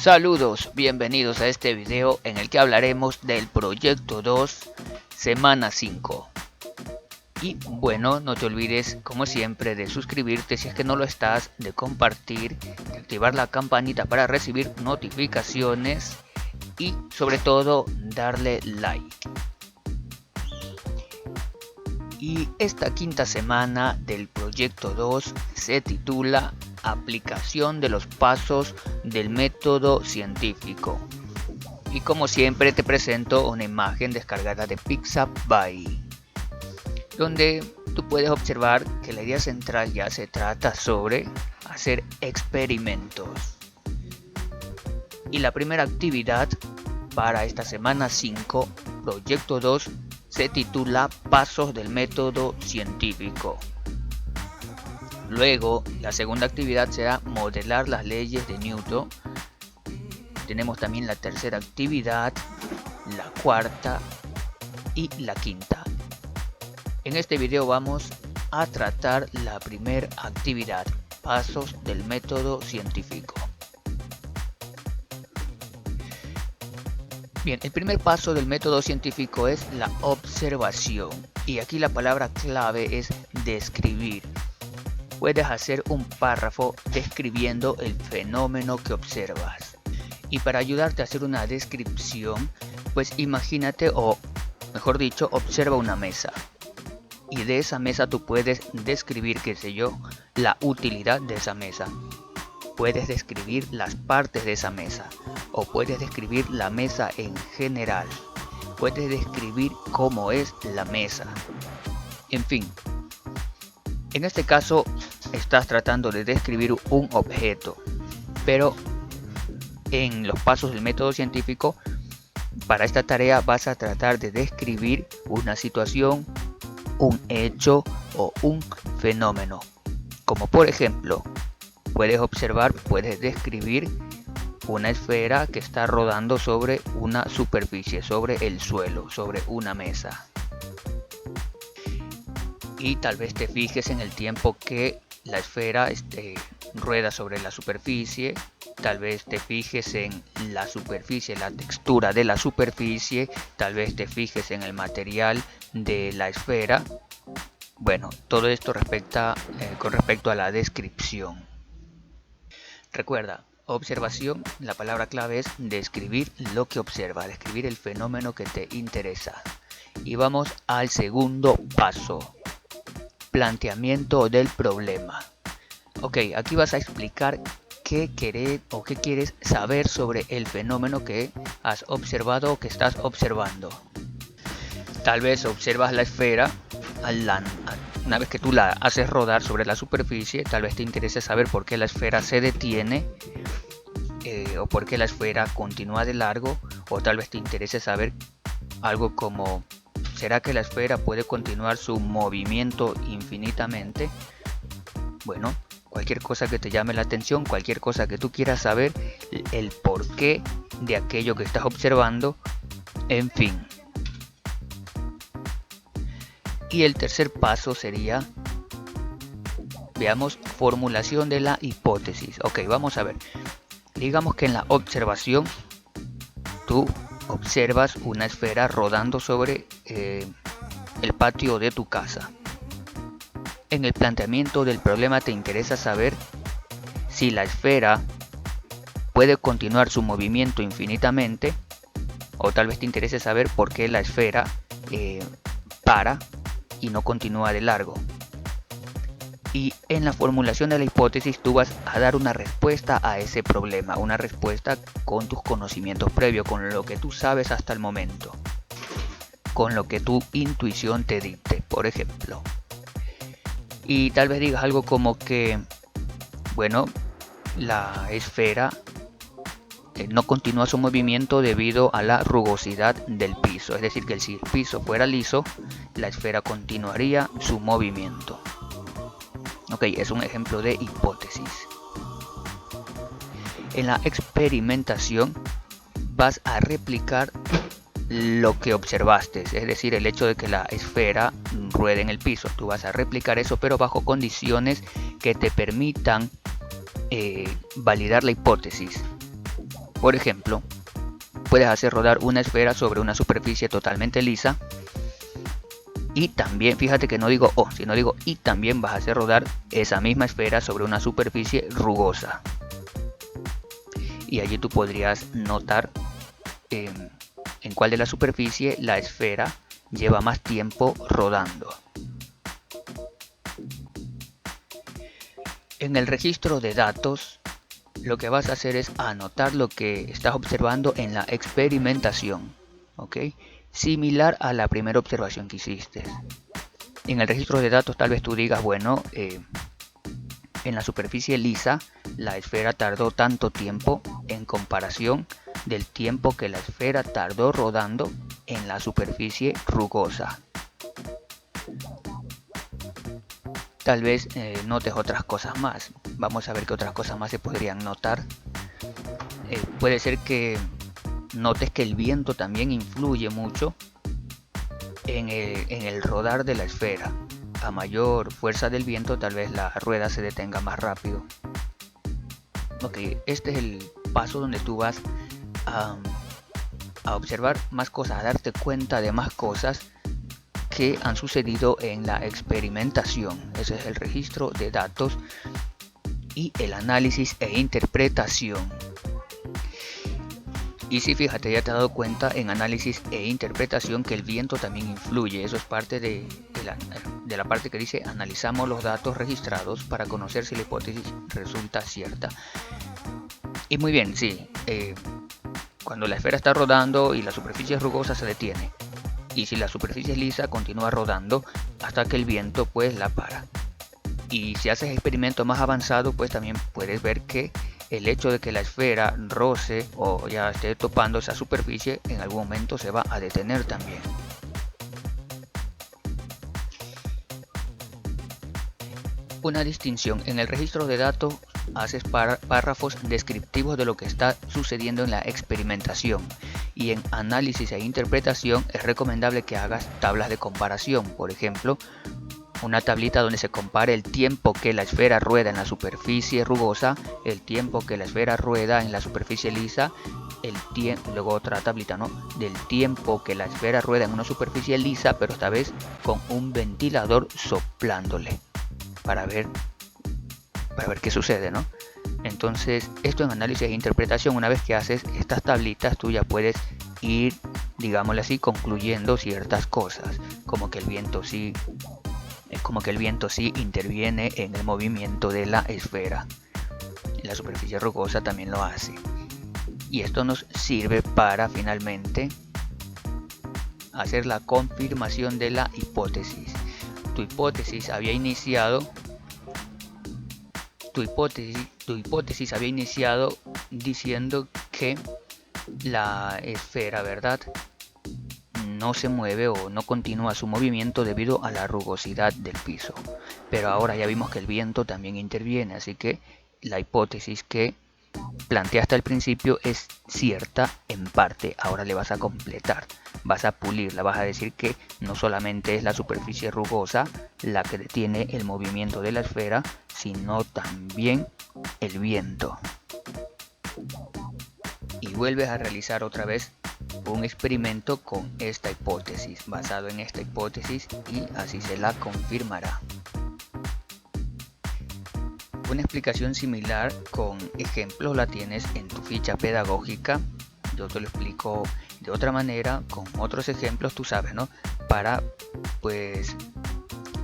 Saludos, bienvenidos a este video en el que hablaremos del proyecto 2, semana 5. Y bueno, no te olvides como siempre de suscribirte si es que no lo estás, de compartir, de activar la campanita para recibir notificaciones y sobre todo darle like. Y esta quinta semana del proyecto 2 se titula Aplicación de los pasos del método científico. Y como siempre te presento una imagen descargada de Pixabay, donde tú puedes observar que la idea central ya se trata sobre hacer experimentos. Y la primera actividad para esta semana 5, proyecto 2, se titula Pasos del método científico. Luego, la segunda actividad será modelar las leyes de Newton. Tenemos también la tercera actividad, la cuarta y la quinta. En este video vamos a tratar la primera actividad, pasos del método científico. Bien, el primer paso del método científico es la observación. Y aquí la palabra clave es describir. Puedes hacer un párrafo describiendo el fenómeno que observas. Y para ayudarte a hacer una descripción, pues imagínate, o mejor dicho, observa una mesa. Y de esa mesa tú puedes describir, qué sé yo, la utilidad de esa mesa. Puedes describir las partes de esa mesa. O puedes describir la mesa en general. Puedes describir cómo es la mesa. En fin. En este caso estás tratando de describir un objeto, pero en los pasos del método científico, para esta tarea vas a tratar de describir una situación, un hecho o un fenómeno. Como por ejemplo, puedes describir una esfera que está rodando sobre una superficie, sobre el suelo, sobre una mesa. Y tal vez te fijes en el tiempo que la esfera rueda sobre la superficie. Tal vez te fijes en la superficie, la textura de la superficie. Tal vez te fijes en el material de la esfera. Bueno, todo esto con respecto a la descripción. Recuerda, observación, la palabra clave es describir lo que observa, describir el fenómeno que te interesa. Y vamos al segundo paso. Planteamiento del problema. Ok, aquí vas a explicar qué quieres saber sobre el fenómeno que has observado o que estás observando. Tal vez observas la esfera, una vez que tú la haces rodar sobre la superficie, tal vez te interese saber por qué la esfera se detiene o por qué la esfera continúa de largo, o tal vez te interese saber algo como: ¿será que la esfera puede continuar su movimiento infinitamente? Bueno, cualquier cosa que te llame la atención, cualquier cosa que tú quieras saber, el porqué de aquello que estás observando, en fin. Y el tercer paso sería, veamos, formulación de la hipótesis. Ok, vamos a ver. Digamos que en la observación tú observas una esfera rodando sobre el patio de tu casa. En el planteamiento del problema te interesa saber si la esfera puede continuar su movimiento infinitamente, o tal vez te interese saber por qué la esfera para y no continúa de largo. Y en la formulación de la hipótesis tú vas a dar una respuesta a ese problema, una respuesta con tus conocimientos previos, con lo que tú sabes hasta el momento, con lo que tu intuición te dicte, por ejemplo. Y tal vez digas algo como que, bueno, la esfera no continúa su movimiento debido a la rugosidad del piso. Es decir, que si el piso fuera liso, la esfera continuaría su movimiento. Ok, es un ejemplo de hipótesis. En la experimentación vas a replicar lo que observaste, es decir, el hecho de que la esfera ruede en el piso. Tú vas a replicar eso, pero bajo condiciones que te permitan validar la hipótesis. Por ejemplo, puedes hacer rodar una esfera sobre una superficie totalmente lisa. Y también, fíjate que no digo o, sino digo y también vas a hacer rodar esa misma esfera sobre una superficie rugosa. Y allí tú podrías notar en cuál de la superficie la esfera lleva más tiempo rodando. En el registro de datos, lo que vas a hacer es anotar lo que estás observando en la experimentación, ¿ok? Similar a la primera observación que hiciste. En el registro de datos tal vez tú digas, bueno, en la superficie lisa la esfera tardó tanto tiempo en comparación del tiempo que la esfera tardó rodando en la superficie rugosa. Tal vez notes otras cosas más. Vamos a ver qué otras cosas más se podrían notar. Puede ser que notes que el viento también influye mucho en el rodar de la esfera. A mayor fuerza del viento, tal vez la rueda se detenga más rápido. Ok, este es el paso donde tú vas a observar más cosas, a darte cuenta de más cosas que han sucedido en la experimentación. Ese es el registro de datos y el análisis e interpretación. Y si fíjate, ya te has dado cuenta en análisis e interpretación que el viento también influye. Eso es parte de la parte que dice analizamos los datos registrados para conocer si la hipótesis resulta cierta. Y muy bien, sí, cuando la esfera está rodando y la superficie es rugosa se detiene. Y si la superficie es lisa continúa rodando hasta que el viento pues la para. Y si haces experimentos más avanzados pues también puedes ver que el hecho de que la esfera roce o ya esté topando esa superficie en algún momento se va a detener también. Una distinción: en el registro de datos haces párrafos descriptivos de lo que está sucediendo en la experimentación, y en análisis e interpretación es recomendable que hagas tablas de comparación. Por ejemplo, una tablita donde se compare el tiempo que la esfera rueda en la superficie rugosa, el tiempo que la esfera rueda en la superficie lisa, luego otra tablita, ¿no?, del tiempo que la esfera rueda en una superficie lisa, pero esta vez con un ventilador soplándole para ver qué sucede, ¿no? Entonces, esto en análisis e interpretación, una vez que haces estas tablitas, tú ya puedes ir, digámosle así, concluyendo ciertas cosas, como que el viento sí interviene en el movimiento de la esfera. La superficie rugosa también lo hace. Y esto nos sirve para finalmente hacer la confirmación de la hipótesis. Tu hipótesis había iniciado diciendo que la esfera, ¿verdad?, no se mueve o no continúa su movimiento debido a la rugosidad del piso. Pero ahora ya vimos que el viento también interviene, así que la hipótesis que planteaste al principio es cierta en parte. Ahora le vas a completar, vas a pulirla, vas a decir que no solamente es la superficie rugosa la que detiene el movimiento de la esfera, sino también el viento. Y vuelves a realizar otra vez un experimento con esta hipótesis, basado en esta hipótesis, y así se la confirmará. Una explicación similar con ejemplos la tienes en tu ficha pedagógica. Yo te lo explico de otra manera, con otros ejemplos, tú sabes, ¿no?, para pues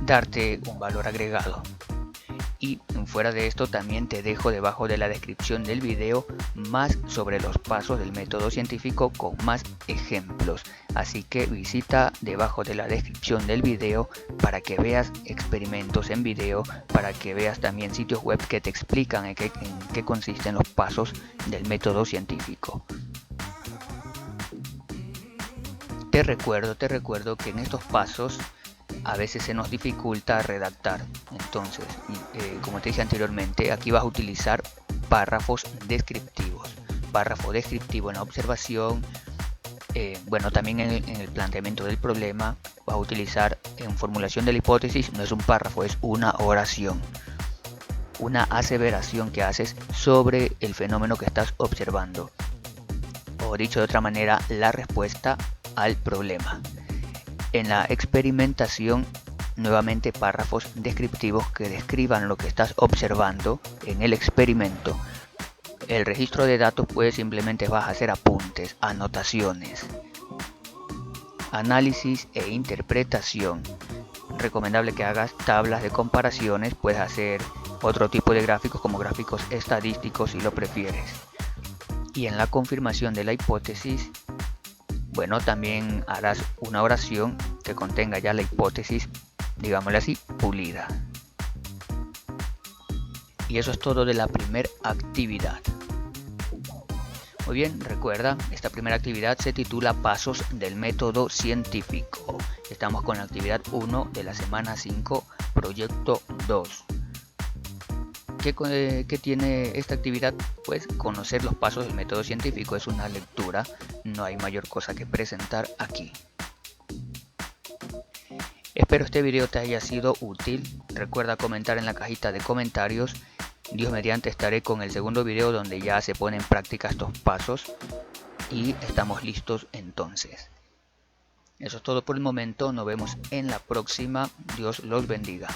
darte un valor agregado. Y fuera de esto también te dejo debajo de la descripción del video más sobre los pasos del método científico con más ejemplos, así que visita debajo de la descripción del video para que veas experimentos en video, para que veas también sitios web que te explican en qué consisten los pasos del método científico. Te recuerdo que en estos pasos a veces se nos dificulta redactar. Entonces, como te dije anteriormente, aquí vas a utilizar párrafos descriptivos. Párrafo descriptivo en la observación, también en el planteamiento del problema. Vas a utilizar en formulación de la hipótesis, no es un párrafo, es una oración, una aseveración que haces sobre el fenómeno que estás observando. o dicho de otra manera, la respuesta al problema. En la experimentación, nuevamente párrafos descriptivos que describan lo que estás observando en el experimento. El registro de datos pues simplemente vas a hacer apuntes, anotaciones. Análisis e interpretación. Recomendable que hagas tablas de comparaciones, puedes hacer otro tipo de gráficos como gráficos estadísticos si lo prefieres. Y en la confirmación de la hipótesis, bueno, también harás una oración que contenga ya la hipótesis, digámosle así, pulida. Y eso es todo de la primera actividad. Muy bien, recuerda, esta primera actividad se titula Pasos del método científico. Estamos con la actividad 1 de la semana 5, proyecto 2. ¿Qué tiene esta actividad? Pues conocer los pasos del método científico. Es una lectura, no hay mayor cosa que presentar aquí. Espero este video te haya sido útil. Recuerda comentar en la cajita de comentarios. Dios mediante estaré con el segundo video donde ya se ponen en práctica estos pasos y estamos listos entonces. Eso es todo por el momento, nos vemos en la próxima. Dios los bendiga.